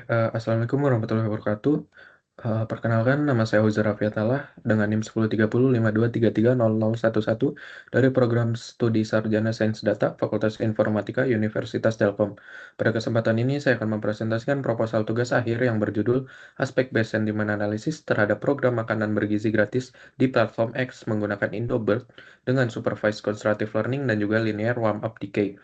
Assalamualaikum warahmatullahi wabarakatuh. Perkenalkan nama saya Uzair Rafiatullah dengan NIM 103052330011 dari program studi Sarjana Sains Data Fakultas Informatika Universitas Telkom. Pada kesempatan ini saya akan mempresentasikan proposal tugas akhir yang berjudul Aspek-Based Sentiment Analysis terhadap program makanan bergizi gratis di platform X menggunakan Indobird dengan Supervised Constructive Learning dan juga Linear Warm-Up Decay.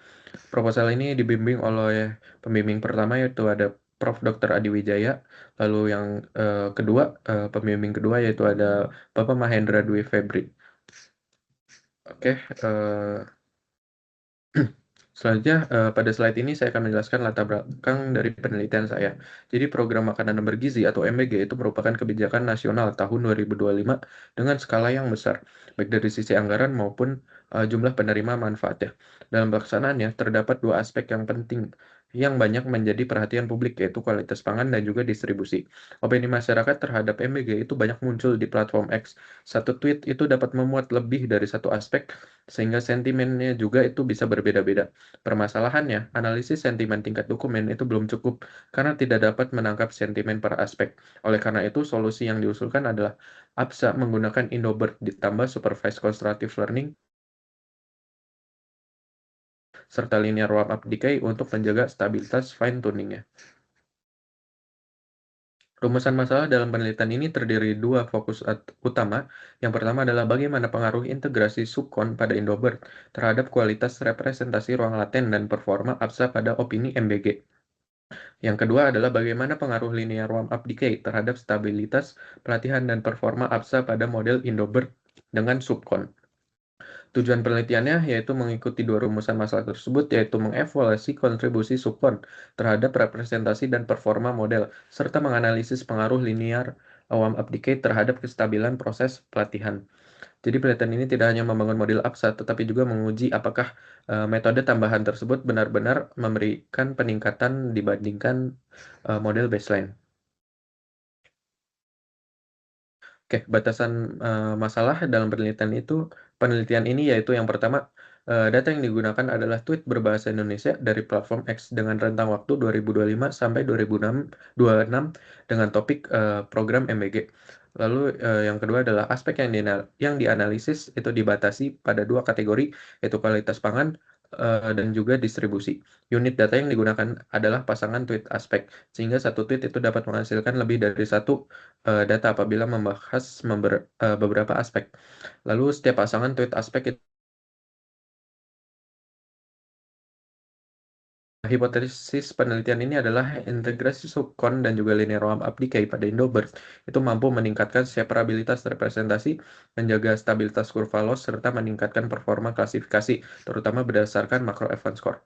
Proposal ini dibimbing oleh pembimbing pertama yaitu ada Prof. Dr. Adi Wijaya, lalu yang kedua, pembimbing kedua yaitu ada Bapak Mahendra Dwi Febri. Oke, selanjutnya pada slide ini saya akan menjelaskan latar belakang dari penelitian saya. Jadi program makanan bergizi atau MBG itu merupakan kebijakan nasional tahun 2025 dengan skala yang besar, baik dari sisi anggaran maupun jumlah penerima manfaatnya. Dalam pelaksanaannya terdapat dua aspek yang penting yang banyak menjadi perhatian publik, yaitu kualitas pangan dan juga distribusi. Opini masyarakat terhadap MBG itu banyak muncul di platform X. Satu tweet itu dapat memuat lebih dari satu aspek, sehingga sentimennya juga itu bisa berbeda-beda. Permasalahannya, analisis sentimen tingkat dokumen itu belum cukup karena tidak dapat menangkap sentimen per aspek. Oleh karena itu, solusi yang diusulkan adalah APSA menggunakan Indobird ditambah Supervised Constructive Learning serta Linear Warm-Up Decay untuk menjaga stabilitas fine-tuningnya. Rumusan masalah dalam penelitian ini terdiri dua fokus utama. Yang pertama adalah bagaimana pengaruh integrasi subkon pada Indobird terhadap kualitas representasi ruang laten dan performa APSA pada opini MBG. Yang kedua adalah bagaimana pengaruh linear warm-up decay terhadap stabilitas pelatihan dan performa APSA pada model Indobird dengan subkon. Tujuan penelitiannya yaitu mengikuti dua rumusan masalah tersebut, yaitu mengevaluasi kontribusi subkon terhadap representasi dan performa model, serta menganalisis pengaruh linear warm-up decay terhadap kestabilan proses pelatihan. Jadi penelitian ini tidak hanya membangun model APSA, tetapi juga menguji apakah metode tambahan tersebut benar-benar memberikan peningkatan dibandingkan model baseline. Oke, batasan masalah dalam penelitian ini yaitu yang pertama, data yang digunakan adalah tweet berbahasa Indonesia dari platform X dengan rentang waktu 2025 sampai 2026 dengan topik program MBG. Lalu yang kedua adalah aspek yang dianalisis itu dibatasi pada dua kategori, yaitu kualitas pangan dan juga distribusi. Unit data yang digunakan adalah pasangan tweet aspek, sehingga satu tweet itu dapat menghasilkan lebih dari satu data apabila membahas beberapa aspek. Lalu setiap pasangan tweet aspek itu hipotesis penelitian ini adalah integrasi subkon dan juga linear warm-up decay pada Indobird itu mampu meningkatkan separabilitas representasi, menjaga stabilitas kurva loss, serta meningkatkan performa klasifikasi, terutama berdasarkan macro event score.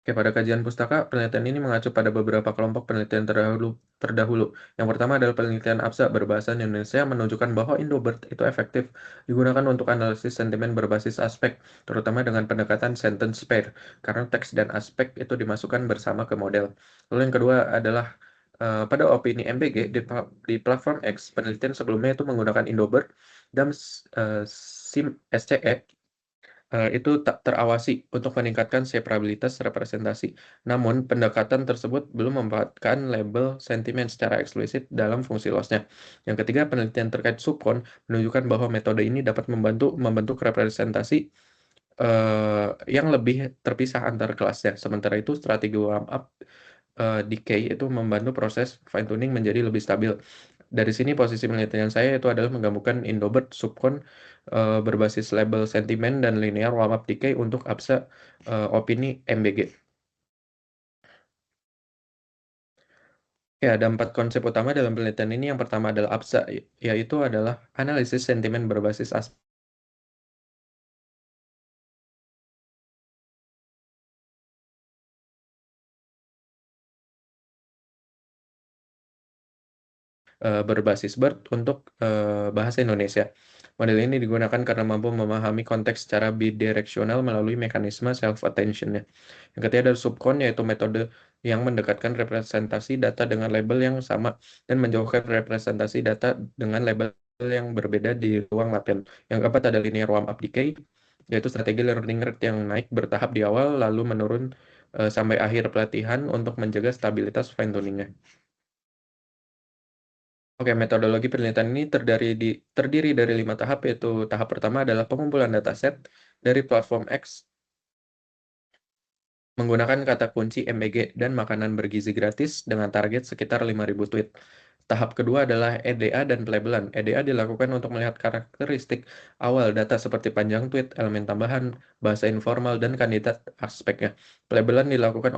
Oke, pada kajian pustaka, penelitian ini mengacu pada beberapa kelompok penelitian terdahulu. Yang pertama adalah penelitian APSA berbahasa Indonesia menunjukkan bahwa Indobird itu efektif digunakan untuk analisis sentimen berbasis aspek, terutama dengan pendekatan sentence pair, karena teks dan aspek itu dimasukkan bersama ke model. Lalu yang kedua adalah pada opini MBG di platform X, penelitian sebelumnya itu menggunakan Indobird dan SIM SCE itu tak terawasi untuk meningkatkan separabilitas representasi. Namun, pendekatan tersebut belum memanfaatkan label sentimen secara eksplisit dalam fungsi lossnya. Yang ketiga, penelitian terkait subkon menunjukkan bahwa metode ini dapat membantu membentuk representasi yang lebih terpisah antar kelasnya. Sementara itu, strategi warm-up decay itu membantu proses fine-tuning menjadi lebih stabil. Dari sini posisi penelitian saya itu adalah menggabungkan Indobird subkon berbasis label sentimen dan linear warm-up decay untuk APSA opini MBG. Ya, ada 4 konsep utama dalam penelitian ini. Yang pertama adalah APSA, yaitu adalah analisis sentimen berbasis berbasis BERT untuk bahasa Indonesia. Model ini digunakan karena mampu memahami konteks secara bidireksional melalui mekanisme self-attention-nya. Yang ketiga adalah subkon, yaitu metode yang mendekatkan representasi data dengan label yang sama dan menjauhkan representasi data dengan label yang berbeda di ruang laten. Yang keempat ada linear warm-up decay, yaitu strategi learning rate yang naik bertahap di awal lalu menurun sampai akhir pelatihan untuk menjaga stabilitas fine tuning-nya. Oke, metodologi penelitian ini terdiri dari 5 tahap, yaitu tahap pertama adalah pengumpulan dataset dari platform X menggunakan kata kunci MBG dan makanan bergizi gratis dengan target sekitar 5.000 tweet. Tahap kedua adalah EDA dan pelabelan. EDA dilakukan untuk melihat karakteristik awal data seperti panjang tweet, elemen tambahan, bahasa informal, dan kandidat aspeknya. Pelabelan dilakukan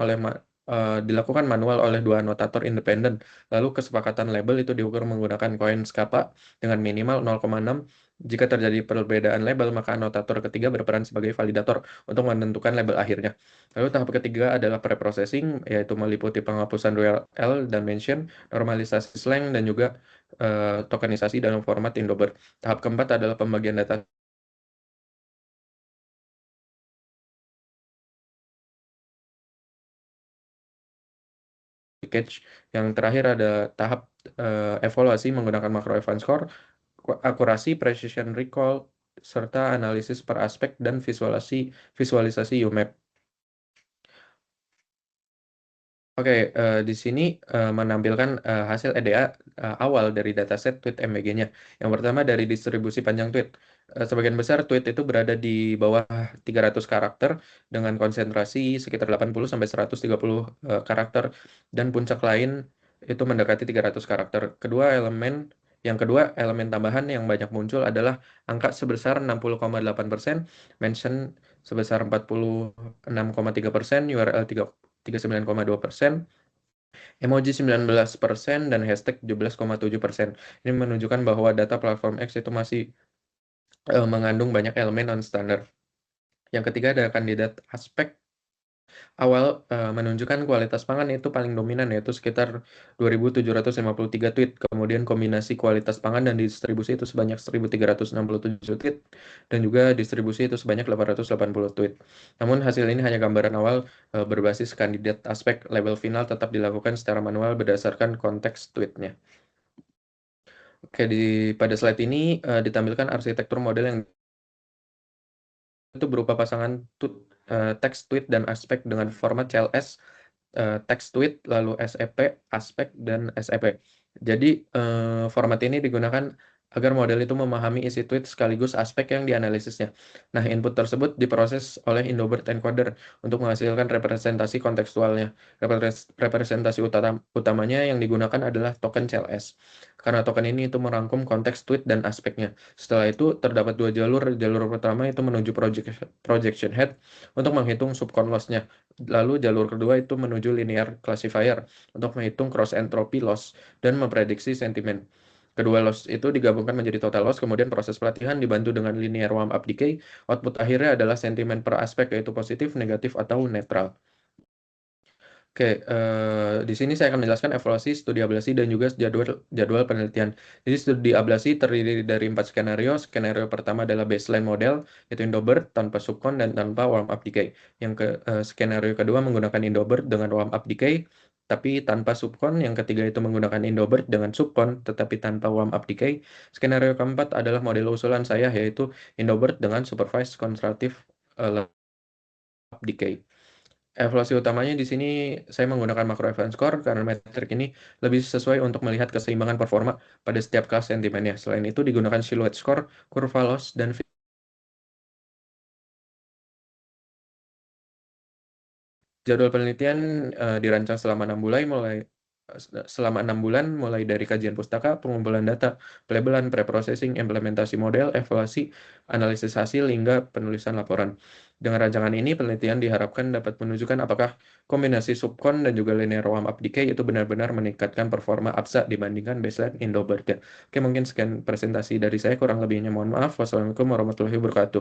manual oleh dua anotator independen. Lalu kesepakatan label itu diukur menggunakan koin Kappa dengan minimal 0,6. Jika terjadi perbedaan label, maka anotator ketiga berperan sebagai validator untuk menentukan label akhirnya. Lalu tahap ketiga adalah preprocessing, yaitu meliputi penghapusan URL dan mention, normalisasi slang, dan juga tokenisasi dalam format Indobird. Tahap keempat adalah pembagian data package. Yang terakhir ada tahap evaluasi menggunakan macro event score, akurasi, precision recall, serta analisis per aspek dan visualisasi UMAP. Oke, di sini menampilkan hasil EDA awal dari dataset tweet MBG-nya. Yang pertama dari distribusi panjang tweet. Sebagian besar tweet itu berada di bawah 300 karakter dengan konsentrasi sekitar 80 sampai 130 karakter, dan puncak lain itu mendekati 300 karakter. Yang kedua, elemen tambahan yang banyak muncul adalah angka sebesar 60,8%, mention sebesar 46,3%, URL 39,2%, emoji 19%, dan hashtag 17,7%. Ini menunjukkan bahwa data platform X itu masih mengandung banyak elemen non-standar. Yang ketiga ada kandidat aspek awal menunjukkan kualitas pangan itu paling dominan, yaitu sekitar 2.753 tweet. Kemudian kombinasi kualitas pangan dan distribusi itu sebanyak 1.367 tweet, dan juga distribusi itu sebanyak 880 tweet. Namun hasil ini hanya gambaran awal berbasis kandidat aspek. Label final tetap dilakukan secara manual berdasarkan konteks tweetnya. Oke, pada slide ini ditampilkan arsitektur model yang itu berupa pasangan teks tweet dan aspek dengan format CLS, teks tweet, lalu SEP, aspek, dan SEP. Jadi format ini digunakan agar model itu memahami isi tweet sekaligus aspek yang dianalisisnya. Nah, input tersebut diproses oleh Indobird encoder untuk menghasilkan representasi kontekstualnya. Representasi utamanya yang digunakan adalah token CLS. Karena token ini itu merangkum konteks tweet dan aspeknya. Setelah itu terdapat dua jalur. Jalur pertama itu menuju projection head untuk menghitung subcon loss-nya. Lalu jalur kedua itu menuju linear classifier untuk menghitung cross entropy loss dan memprediksi sentimen. Kedua loss itu digabungkan menjadi total loss, kemudian proses pelatihan dibantu dengan linear warm up decay. Output akhirnya adalah sentimen per aspek, yaitu positif, negatif, atau netral. Oke, di sini saya akan menjelaskan evaluasi, studi ablasi, dan juga jadwal penelitian. Jadi studi ablasi terdiri dari 4 skenario. Skenario pertama adalah baseline model, yaitu Indobird tanpa subcon dan tanpa warm up decay. Skenario kedua menggunakan Indobird dengan warm up decay, tapi tanpa subcon. Yang ketiga itu menggunakan Indobird dengan subcon, tetapi tanpa warm up decay. Skenario keempat adalah model usulan saya, yaitu Indobird dengan supervised constructive up decay. Evaluasi utamanya di sini saya menggunakan macro event score karena metrik ini lebih sesuai untuk melihat keseimbangan performa pada setiap kelas sentimennya. Selain itu digunakan silhouette score, kurva loss, dan jadwal penelitian dirancang selama 6 bulan mulai dari kajian pustaka, pengumpulan data, pelabelan, preprocessing, implementasi model, evaluasi, analisis hasil, hingga penulisan laporan. Dengan rancangan ini, penelitian diharapkan dapat menunjukkan apakah kombinasi subcon dan juga linear warm up decay itu benar-benar meningkatkan performa APSA dibandingkan baseline Indobird. Oke, mungkin sekian presentasi dari saya, kurang lebihnya mohon maaf. Wassalamualaikum warahmatullahi wabarakatuh.